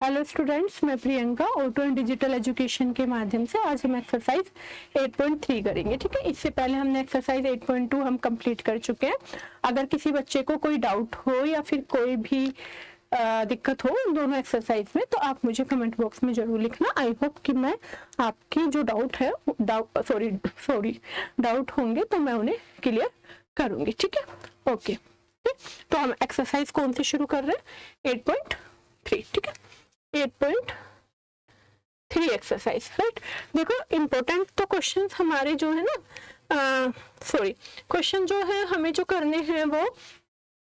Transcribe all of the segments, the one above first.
Hello students, मैं Priyanka auto and digital education के माध्यम से आज हम एक्सरसाइज 8.3 करेंगे। ठीक है, इससे पहले हमने एक्सरसाइज 8.2 हम कंप्लीट कर चुके हैं। अगर किसी बच्चे को कोई डाउट हो या फिर कोई भी दिक्कत हो इन दोनों एक्सरसाइज में तो आप मुझे कमेंट बॉक्स में जरूर लिखना। आई होप कि मैं आपकी जो डाउट होंगे तो मैं उन्हें क्लियर करूंगी। ठीक है, ओके। तो हम एक्सरसाइज कौन सी शुरू कर रहे हैं? 8.3। ठीक है, 8.3 एक्सरसाइज, राइट। देखो, इंपॉर्टेंट तो क्वेश्चंस हमारे जो है ना, क्वेश्चन जो है हमें जो करने हैं वो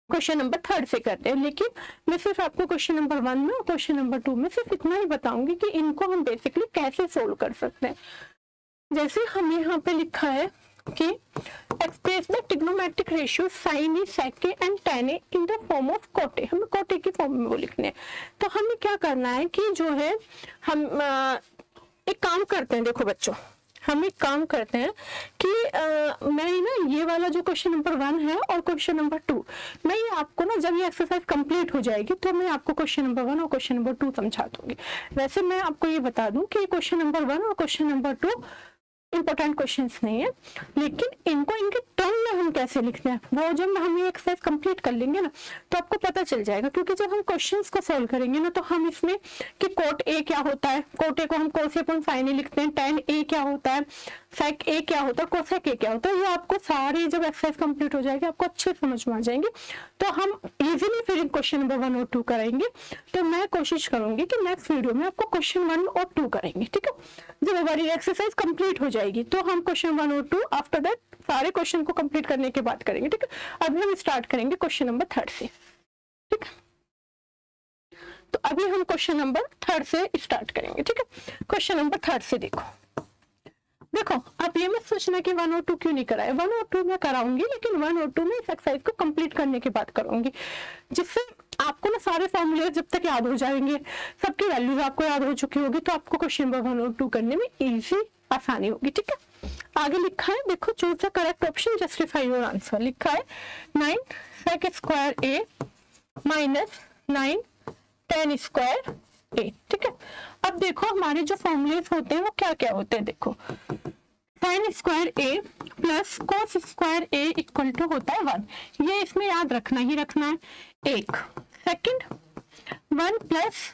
क्वेश्चन नंबर 3 से करते हैं, लेकिन मैं सिर्फ आपको क्वेश्चन नंबर 1 में और क्वेश्चन नंबर 2 में सिर्फ इतना ही बताऊंगी कि इनको हम बेसिकली कैसे सोल्व कर सकते हैं। जैसे हम यहाँ पे लिखा है कि express the trigonometric ratio sine A sec A and tan A in the form of cot A. हमें कोटे की फॉर्म में वो लिखने हैं। तो हमें क्या करना है कि जो है हम एक काम करते हैं। देखो बच्चों, हम एक काम करते हैं कि मैं ना ये वाला जो क्वेश्चन नंबर 1 है और क्वेश्चन नंबर 2, मैं ये आपको ना जब ये एक्सरसाइज कंप्लीट हो जाएगी तो मैं आपको क्वेश्चन नंबर 1 और क्वेश्चन नंबर 2 समझा दूंगी। वैसे मैं आपको ये बता दूं कि क्वेश्चन नंबर 1 और क्वेश्चन नंबर 2 इंपॉर्टेंट क्वेश्चंस नहीं है, लेकिन इनको इनके टर्म में हम कैसे लिखते हैं वो जब हम ये एक्सरसाइज कंप्लीट कर लेंगे ना तो आपको पता चल जाएगा। क्योंकि जब हम क्वेश्चंस को सॉल्व करेंगे ना तो हम इसमें कि कोट ए क्या होता है, कोट ए को हम कोस अपन साइन ए लिखते हैं, tan ए क्या होता है, सेक ए क्या होता है, कोसेक ए क्या होता है, ये आपको सारी जब एक्सरसाइज कंप्लीट हो जाएगी आपको अच्छे समझ में आ जाएंगे। तो हम इजीली फिर क्वेश्चन नंबर 1 और 2 कराएंगे। तो मैं कोशिश करूंगी कि नेक्स्ट वीडियो में आपको क्वेश्चन 1 और 2 करेंगे। ठीक है, जब हमारी एक्सरसाइज कंप्लीट हो जाएगी तो हम क्वेश्चन 1 और 2 आफ्टर दैट सारे क्वेश्चन को कंप्लीट करने के बाद करेंगे। ठीक है, अभी हम स्टार्ट करेंगे क्वेश्चन नंबर 3 से। ठीक है, तो अभी हम क्वेश्चन नंबर 3 से स्टार्ट करेंगे। ठीक है, क्वेश्चन नंबर 3 से देखो आप ये मत सोचना कि 1 और 2 क्यों नहीं कराए। 1 और 2 मैं कराऊंगी, लेकिन 1 और 2 में इस एक्सरसाइज को कंप्लीट करने के बाद करूंगी, जिससे आपको ना सारे फॉर्मूले जब तक याद हो जाएंगे, सबकी वैल्यूज आपको याद हो चुकी होगी, तो आपको क्वेश्चन नंबर 1 और 2 करने में इजी आसानी होगी। ठीक है, आगे लिखा है, देखो, choose the correct option, justify your answer. लिखा है 9 sec स्क्वायर ए माइनस 9 tan स्क्वायर ए। ठीक है, अब देखो हमारे जो फॉर्मूलेस होते हैं वो क्या क्या होते हैं। देखो, sin square A plus cos square A equal to होता है 1। ये इसमें याद रखना ही रखना है। एक second, 1 plus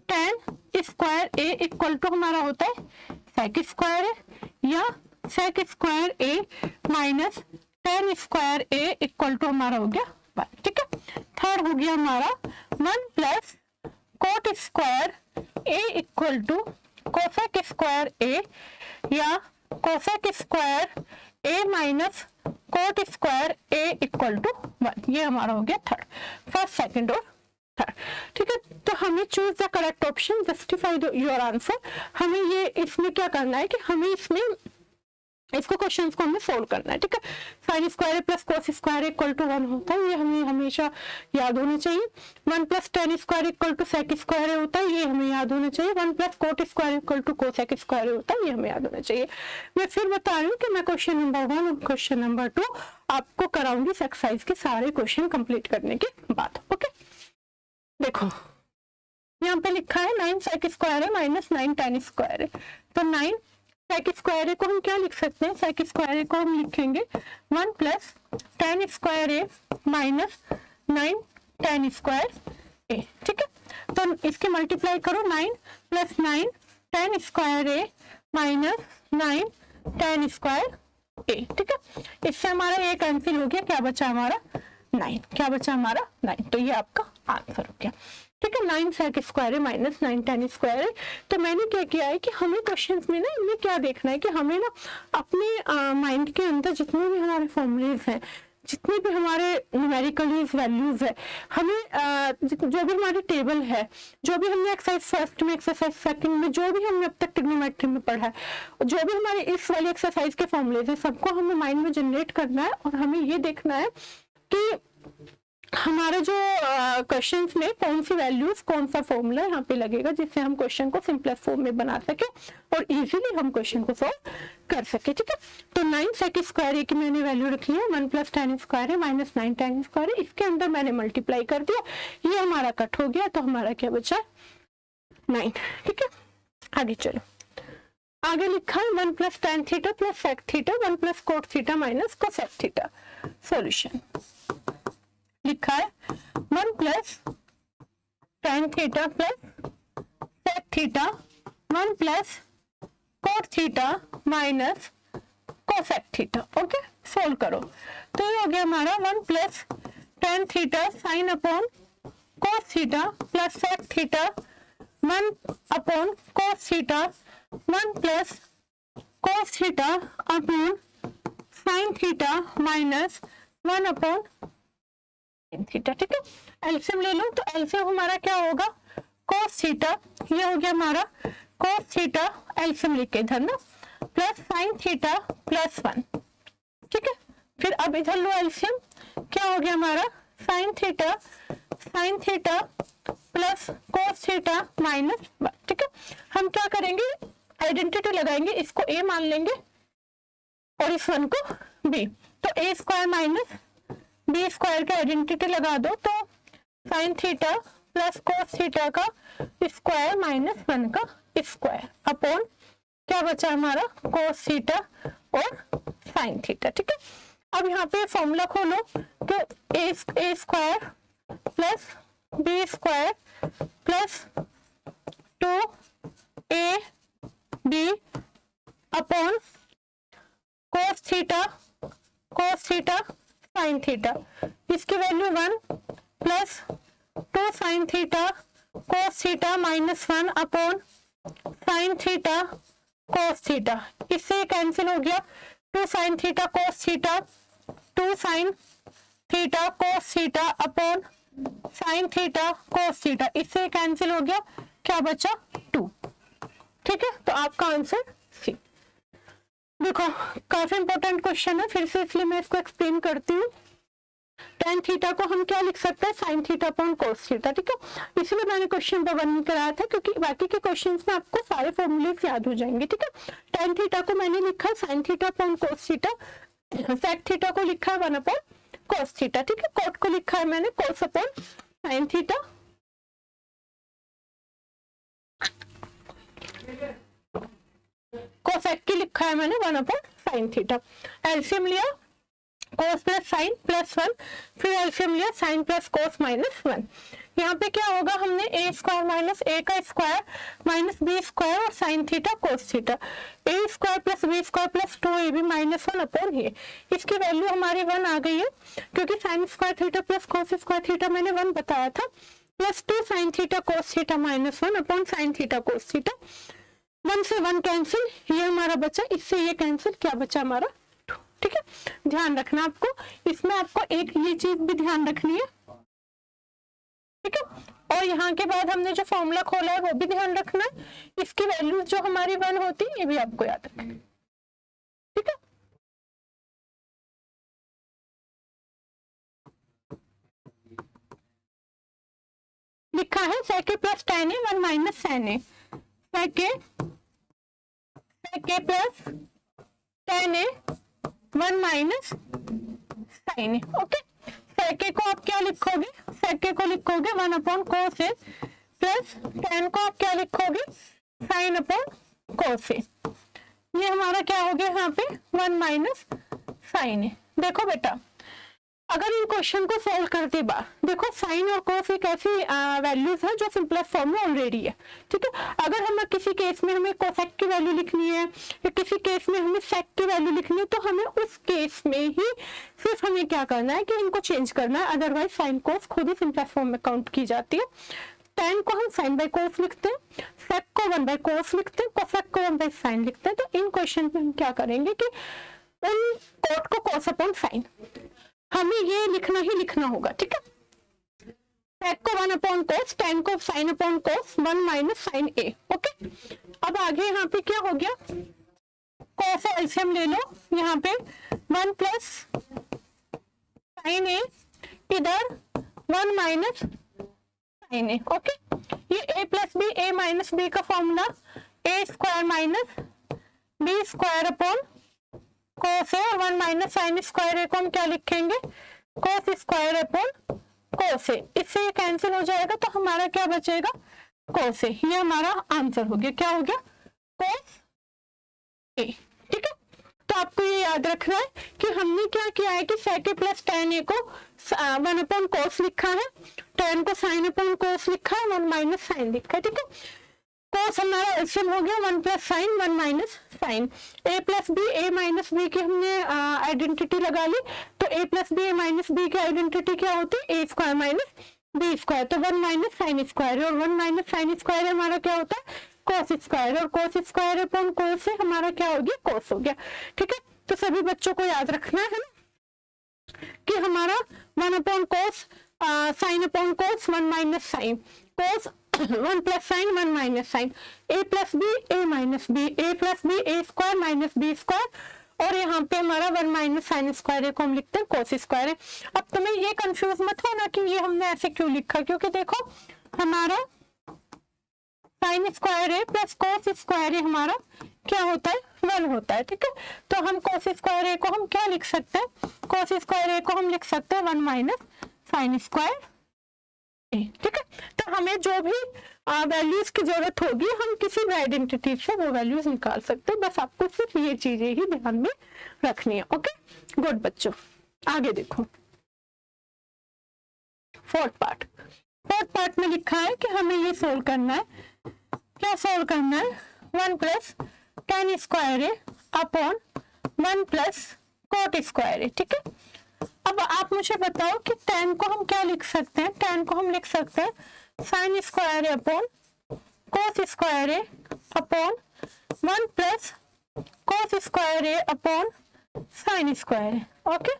tan square A equal to हमारा होता है सेक स्क्वायर ए, या sec square A minus tan square A equal to हमारा हो गया 1। ठीक है, थर्ड हो गया हमारा 1 plus cot square A equal to cosec square ए, या cosec square A minus cot square A equal to 1। ये हमारा हो गया थर्ड, फर्स्ट, सेकंड और थर्ड। ठीक है, तो हमें choose the correct option, justify your answer. हमें ये इसमें क्या करना है कि हमें इसमें इसको क्वेश्चंस को हमें सोल्व करना है। ठीक है, sine square plus cos square equal to 1 होता है, ये हमें हमेशा याद होना चाहिए। 1 plus tan square equal to sec square होता है, ये हमें याद होना चाहिए। 1 plus cot square equal to cosec square होता है, ये हमें याद होना चाहिए। मैं फिर बता रही हूँ कि मैं क्वेश्चन नंबर 1 और क्वेश्चन नंबर 2 आपको कराऊंगी इस एक्सरसाइज के सारे क्वेश्चन कंप्लीट करने के बाद। ओके, देखो यहाँ पे लिखा है 9 सेक स्क्वायर है माइनस 9 tan स्क्वायर है। तो 9 सेक स्क्वायर को हम क्या लिख सकते हैं? सेक स्क्वायर को हम लिखेंगे 1 प्लस tan स्क्वायर ए माइनस 9 tan स्क्वायर ए। ठीक है, तो इसके मल्टीप्लाई करो, 9 प्लस 9 tan स्क्वायर ए माइनस 9 tan स्क्वायर ए। ठीक है, इससे हमारा ए कैंसिल हो गया, क्या बचा हमारा 9, क्या बचा हमारा 9। तो ये आपका आंसर हो गया। ठीक है, 9 सेक स्क्वायर है माइनस 9 tan स्क्वायर है। तो मैंने क्या किया है कि हमें क्वेश्चंस में ना इनमें क्या देखना है कि हमें ना अपने माइंड के अंदर जितने भी हमारे फॉर्मूलेज हैं, जितने भी हमारे न्यूमेरिकल्स वैल्यूज है, हमें जो भी हमारी टेबल है, जो भी हमने एक्सरसाइज फर्स्ट में, एक्सरसाइज सेकंड में, जो भी हमने अब तक ट्रिग्नोमेट्री में पढ़ा है, जो भी हमारे इस वाली एक्सरसाइज के फॉर्मूलेज है, सबको हमें माइंड में जनरेट करना है। और हमें ये देखना है कि हमारे जो क्वेश्चंस में कौन सी वैल्यूज, कौन सा फॉर्मूला यहाँ पे लगेगा जिससे हम क्वेश्चन को सिंपलेस्ट फॉर्म में बना सके और इजीली हम क्वेश्चन को सॉल्व कर सके। ठीक है, तो 9 सेक स्क्वायर की मैंने वैल्यू रखी है 1 प्लस tan स्क्वायर है माइनस 9 tan स्क्वायर है, इसके अंदर मैंने मल्टीप्लाई कर दिया, ये हमारा कट हो गया, तो हमारा क्या बचा 9। ठीक है, आगे चलो। आगे लिखा है 1 plus tan theta plus sec theta 1 plus cot theta minus cosec theta. Solution लिखा है 1 plus tan theta plus sec theta 1 plus cot theta minus cosec theta. Okay, solve करो तो ये हो गया हमारा 1 plus tan theta sine upon cos theta plus sec theta 1 upon cos theta 1 plus cos theta upon sin theta minus 1 upon sin theta. ठीक है, LCM ले लो तो एलसीएम हमारा क्या होगा cos थीटा, ये हो गया हमारा cos थीटा, एलसीएम लिखे इधर ना, प्लस sin थीटा प्लस 1। ठीक है, फिर अब इधर लो एलसीएम, क्या हो गया हमारा sin theta plus cos theta minus 1। ठीक है, हम क्या करेंगे आइडेंटिटी लगाएंगे, इसको a मान लेंगे और इस 1 को b, तो a square minus b square की आइडेंटिटी लगा दो तो sin theta plus cos theta का स्क्वायर माइनस 1 का स्क्वायर अपॉन क्या बचा हमारा cos थीटा और sin थीटा। ठीक है, अब यहाँ पे फॉर्मूला खोलो तो a square plus b square plus 2ab upon cos theta sin theta, इसकी value 1 plus 2 sin theta cos theta minus 1 upon sin theta cos theta, इससे कैंसिल हो गया 2 sin theta cos theta 2 sin theta cos theta upon sin theta cos theta, इससे cancel हो गया, क्या बचा 2। ठीक है, तो आपका आंसर सी। देखो काफी इंपॉर्टेंट क्वेश्चन है, फिर से इसलिए मैं इसको एक्सप्लेन करती हूँ। tan थीटा को हम क्या लिख सकते हैं sin theta upon cos theta. ठीक है, इसलिए मैंने क्वेश्चन नंबर 1 कराया था क्योंकि बाकी के क्वेश्चंस में आपको सारे फॉर्मूले याद हो जाएंगे। ठीक है, tan थीटा को मैंने लिखा है sin theta upon cos theta, sec theta को लिखा है 1 अपॉन cos थीटा। ठीक है, cot को लिखा है मैंने cos upon sin theta, cosec की लिखा है मैंने 1 अपॉन sin थीटा। एलसीएम लिया cos प्लस sin प्लस 1, फिर एलसीएम लिया sin प्लस cos माइनस 1। यहाँ पे क्या होगा, हमने a स्क्वायर माइनस a का स्क्वायर माइनस b स्क्वायर और sin theta cos theta, a square plus b square plus 2ab minus 1 upon ये, इसकी वैल्यू हमारी 1 आ गई है क्योंकि sin square theta plus cos square theta मैंने 1 बताया था, plus 2 sin theta cos theta minus 1 upon sin theta cos theta. 1 से 1 कैंसिल, ये हमारा बचा, इससे ये कैंसिल, क्या बचा हमारा 2। ठीक है, ध्यान रखना आपको, इसमें आपको एक ये चीज भी ध्यान रखनी है। ठीक है, और यहाँ के बाद हमने जो फॉर्मूला खोला है वो भी ध्यान रखना है, इसकी वैल्यू जो हमारी 1 होती है ये भी आपको याद रखना है। ठीक है, लिखा है sec a plus tan a 1 minus tan a, sec a plus tan a 1 minus sin a। Okay, sec a को आप क्या लिखोगे, sec a को लिखोगे 1 upon cos a plus tan को आप क्या लिखोगे sin अपॉन cos a, ये हमारा क्या हो गया यहाँ पे 1 माइनस sin a। देखो बेटा अगर इन क्वेश्चन को सोल्व करते बार देखो साइन और कॉस एक ऐसी वैल्यूज है जो सिंपलेस्ट फॉर्म में ऑलरेडी है। ठीक है, अगर हमें किसी केस में हमें कोसेक की वैल्यू लिखनी है या किसी केस में हमें सेक की वैल्यू लिखनी है तो हमें उस केस में ही सिर्फ हमें क्या करना है कि इनको चेंज करना है, अदरवाइज साइन कॉस खुद ही सिंपलेस्ट फॉर्म में काउंट की जाती है। tan को हम sin बाय cos लिखते हैं, sec को 1 बाय cos लिखते हैं, cosec को 1 बाय sin लिखते हैं। तो इन क्वेश्चन में हम क्या करेंगे कि उन cot को cos अपॉन sin हमें ये लिखना ही लिखना होगा। ठीक है, sec को 1 अपॉन cos, tan को sin upon cos 1 minus sin a। Okay, अब आगे यहाँ पे क्या हो गया, cos एलसीएम ले लो, यहाँ पे 1 प्लस sin a, इधर 1 माइनस sin a। ओके, ये a plus b, a minus b का formula a square minus b square upon cos है और 1 माइनस sin स्क्वायर को हम क्या लिखेंगे cos स्क्वायर अपॉन cos है, इससे ये कैंसिल हो जाएगा तो हमारा क्या बचेगा कोस ए, ये हमारा आंसर हो गया। क्या हो गया? कोस ए। ठीक है, तो आपको ये याद रखना है कि हमने क्या किया है कि sec a plus tan a को 1 अपॉन कोस लिखा है, tan को sin अपॉन कोस लिखा है, 1 माइनस साइन लिखा है। ठीक है, कोस हमारा एलसीएम हो गया 1 plus sine 1 minus sine, a plus B A minus B की हमने आइडेंटिटी लगा ली, तो a plus B A minus B की आइडेंटिटी क्या होती है? A square minus B square, तो 1 माइनस साइन स्क्वायर, और 1 माइनस साइन स्क्वायर हमारा क्या होता है? कोस स्क्वायर, और कोस स्क्वायर अपॉन कोस से हमारा क्या हो गया? कोस हो गया। ठीक है, तो सभी बच्चों को याद रखना है ना कि हमारा 1 upon cos sine upon cos 1 minus sine, cos 1 plus sine 1 minus sine, a plus B A minus b, a plus B a square minus B square, और यहाँ पे हमारा 1 माइनस साइन स्क्वायर को हम लिखते हैं कोस स्क्वायर है। अब तुम्हें ये कंफ्यूज मत होना कि ये हमने ऐसे क्यों लिखा, क्योंकि देखो हमारा साइन स्क्वायर है प्लस कोस स्क्वायर है हमारा क्या होता है? 1 होता है। ठीक है, तो हम कोस स्क्वायर ए को हम क्या लिख सकते हैं? कोस स्क्वायर ए को हम लिख सकते हैं 1 माइनस साइन स्क्वायर ए। ठीक है, तो हमें जो भी वैल्यूज की जरूरत होगी हम किसी भी आइडेंटिटी से वो वैल्यूज निकाल सकते हैं, बस आपको सिर्फ ये चीजें ही ध्यान में रखनी है। ओके, गुड बच्चों, आगे देखो फोर्थ पार्ट में लिखा है कि हमें ये सोल्व करना है। क्या सोल्व करना है? 1 प्लस tan स्क्वायर ए अपॉन 1 प्लस कॉट स्क्वायर ए। ठीक है, अब आप मुझे बताओ कि tan को हम क्या लिख सकते हैं? tan को हम लिख सकते हैं साइन स्क्वायर ए अपॉन कोस स्क्वायर ए अपॉन 1 प्लस कोस स्क्वायर ए अपॉन साइन स्क्वायर ए। ओके,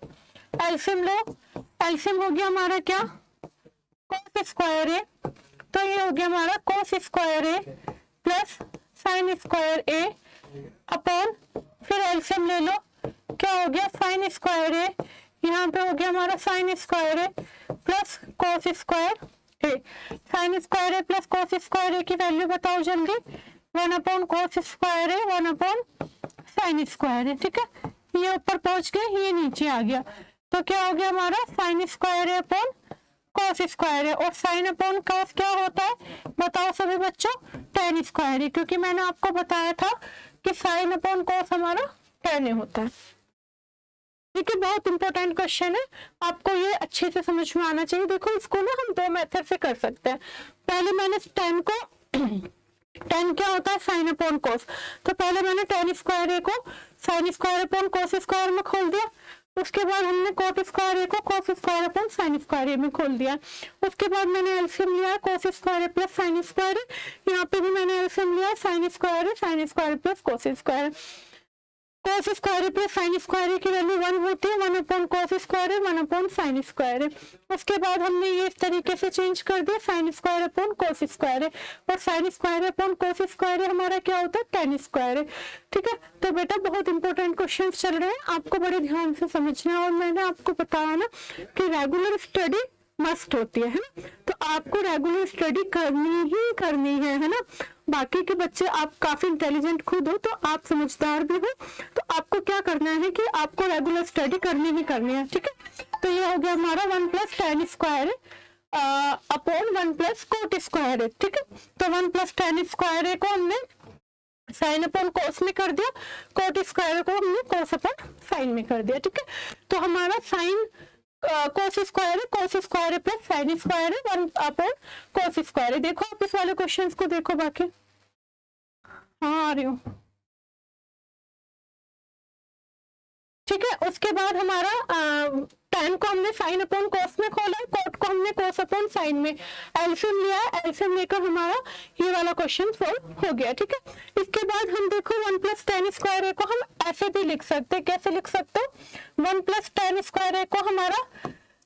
एलसीएम लो, एलसीएम हो गया हमारा क्या? कोस स्क्वायर ए, तो ये हो गया हमारा कोस square A plus sine square A upon, फिर एलसीएम ले लो, क्या हो गया? साइन स्क्वायर ए, यहाँ पे हो गया हमारा sine square A plus cos square A. Sine square A plus cos square ए की वैल्यू बताओ जल्दी। 1 अपॉन कोस स्क्वायर ए 1 अपॉन साइन स्क्वायर ए। ठीक है, ये ऊपर पहुंच गए, ये नीचे आ गया, तो क्या हो गया हमारा? साइन स्क्वायर ए अपॉन कोस स्क्वायर है, और साइन अपॉन कोस क्या होता है बताओ सभी बच्चों? tan स्क्वायर है, क्योंकि मैंने आपको बताया था कि साइन अपॉन कोस हमारा tan होता है। ठीक है, बहुत इंपॉर्टेंट क्वेश्चन है, आपको ये अच्छे से समझ में आना चाहिए। देखो इसको ना हम 2 मेथड से कर सकते हैं। पहले मैंने tan को tan क्या होता है? साइन अपॉन कोस, तो पहले मैंने tan स्क्वायर को sign square upon cos square में खोल दिया, उसके बाद हमने कोट स्क्वायर को cos square upon sine square में खोल दिया, उसके बाद मैंने एलसीएम लिया cos square plus sine square, यहाँ पे भी मैंने एलसीएम लिया sign square plus cos square. Cos square plus sine square की वैल्यू 1 होती है, 1 upon cos square 1 upon sine square. उसके बाद हमने ये इस तरीके से चेंज कर दिया sine square upon cos square, और sine square upon cos square हमारा क्या होता है? tan square. ठीक है, तो बेटा बहुत इंपॉर्टेंट क्वेश्चन चल रहे हैं, आपको बड़े ध्यान से समझना है, और मैंने आपको बताया ना कि रेगुलर स्टडी मस्ट होती है ना, तो आपको रेगुलर स्टडी करनी है ना। बाकी के बच्चे आप काफी इंटेलिजेंट खुद हो, तो आप समझदार भी हो, तो आपको क्या करना है कि आपको रेगुलर स्टडी करनी है। ठीक है, तो ये हो गया हमारा 1 plus tan square upon 1 plus cot square. ठीक है, तो 1 प्लस tan स्क्वायर को हमने साइन अपॉन कोस में कर दिया, कोट स्क्वायर को हमने कोस अपॉन साइन में कर दिया। ठीक है, तो हमारा sine cos square plus sine square है 1 अपॉन कोस स्क्वायर। देखो आप इस वाले क्वेश्चंस को देखो, बाकी हाँ आ रही हूँ। ठीक है, उसके बाद हमारा tan को हमने साइन अपॉन कोस में खोला, कोट को हमने कोस अपॉन साइन में एलसीएम लिया, एलसीएम लेकर हमारा ये वाला क्वेश्चन सोल्व हो गया। ठीक है, इसके बाद हम देखो 1 प्लस tan स्क्वायर को हम ऐसे भी लिख सकते हैं। कैसे लिख सकते हो? 1 प्लस tan स्क्वायर को हमारा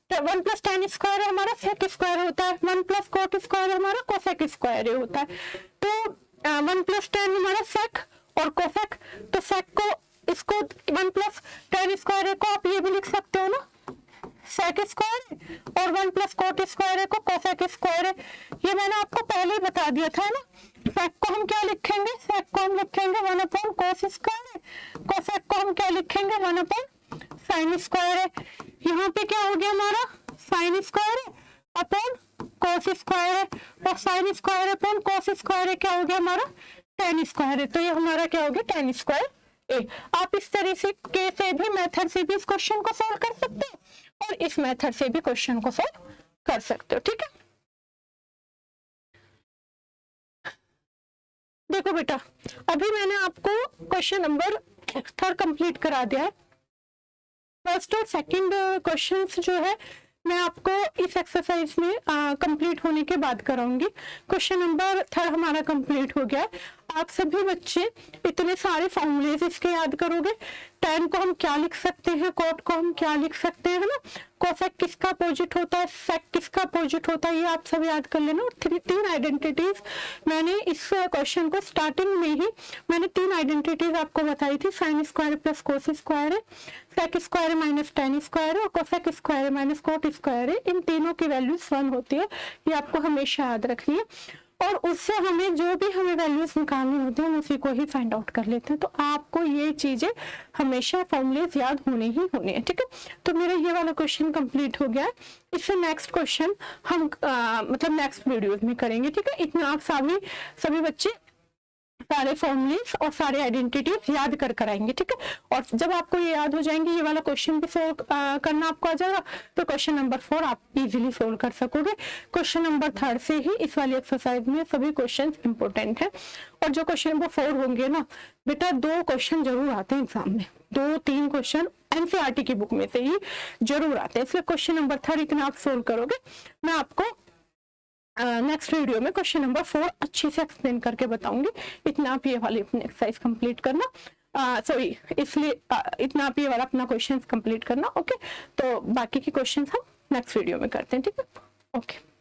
1 प्लस tan स्क्वायर हमारा सेक स्क्वायर होता है, 1 प्लस कोट स्क्वायर हमारा कोसेक स्क्वायर होता है। तो 1 प्लस tan हमारा सेक और कोसेक, तो सेक को इसको 1 प्लस tan स्क्वायर को आप ये भी लिख सकते हो ना सेक स्क्वायर, और 1 प्लस कोट स्क्वायर को कोसेक स्क्वायर। ये मैंने आपको पहले ही बता दिया था ना। सेक को हम क्या लिखेंगे? सेक को हम लिखेंगे 1 अपॉन कोस स्क्वायर, कोसेक को हम क्या लिखेंगे? 1 अपॉन साइन स्क्वायर। यहाँ पे क्या हो गया हमारा? Sign square upon cos square है और sine square upon cos square है, क्या हो गया हमारा tan स्क्वायर है, तो ये हमारा क्या हो गया tan स्क्वायर ए। आप इस तरह से भी मेथड से भी इस क्वेश्चन को सॉल्व कर सकते हो और इस मेथड से भी क्वेश्चन को सॉल्व कर सकते हो, ठीक है। देखो बेटा, अभी मैंने आपको क्वेश्चन नंबर 3 कंप्लीट करा दिया है। फर्स्ट और सेकंड क्वेश्चंस जो है मैं आपको इस एक्सरसाइज में कंप्लीट होने के बाद कराऊंगी। क्वेश्चन नंबर 3 हमारा कंप्लीट हो गया है। आप सभी बच्चे इतने सारे फॉर्मूलेज इसके याद करोगे। tan को हम क्या लिख सकते हैं, cot को हम क्या लिख सकते हैं, है ना। कोसेक किसका अपोजिट होता है, सेक किसका अपोजिट होता है, ये आप सब याद कर लेना। और तीन आइडेंटिटीज मैंने इस क्वेश्चन को स्टार्टिंग में ही मैंने 3 आइडेंटिटीज आपको बताई थी। Sine square plus cos square है, sec square minus tan square है और cosec square minus cot square है। इन तीनों की वैल्यूज 1 होती है, ये आपको हमेशा याद रखनी है। और उससे हमें जो भी हमें वैल्यूज निकालनी होती है हम उसी को ही फाइंड आउट कर लेते हैं। तो आपको ये चीजें हमेशा फॉर्मूलेज याद होने ही होने हैं, ठीक है। तो मेरा ये वाला क्वेश्चन कंप्लीट हो गया है। इससे नेक्स्ट क्वेश्चन हम मतलब नेक्स्ट वीडियोज में करेंगे, ठीक है। इतना आप सभी बच्चे सारे फॉर्मूलेज और सारे आइडेंटिटीज याद कर आएंगे, ठीक है। और जब आपको ये याद हो जाएंगे, ये वाला क्वेश्चन भी सोल्व करना आपको आ जाएगा, तो क्वेश्चन नंबर 4 आप इजीली सोल्व कर सकोगे। क्वेश्चन नंबर 3 से ही इस वाली एक्सरसाइज में सभी क्वेश्चन इंपॉर्टेंट है। और जो क्वेश्चन नंबर 4 होंगे ना बेटा, 2 क्वेश्चन जरूर आते हैं एग्जाम में, 2-3 क्वेश्चन एनसीईआरटी की बुक में से ही जरूर आते हैं। इसलिए क्वेश्चन नंबर 3 इतना आप सोल्व करोगे। मैं आपको नेक्स्ट वीडियो में क्वेश्चन नंबर 4 अच्छे से एक्सप्लेन करके बताऊंगी। इतना आप ये वाली अपनी एक्सरसाइज कंप्लीट करना, सॉरी इसलिए इतना आप ये वाला अपना क्वेश्चन कंप्लीट करना, ओके। तो बाकी के क्वेश्चन हम नेक्स्ट वीडियो में करते हैं, ठीक है, ओके।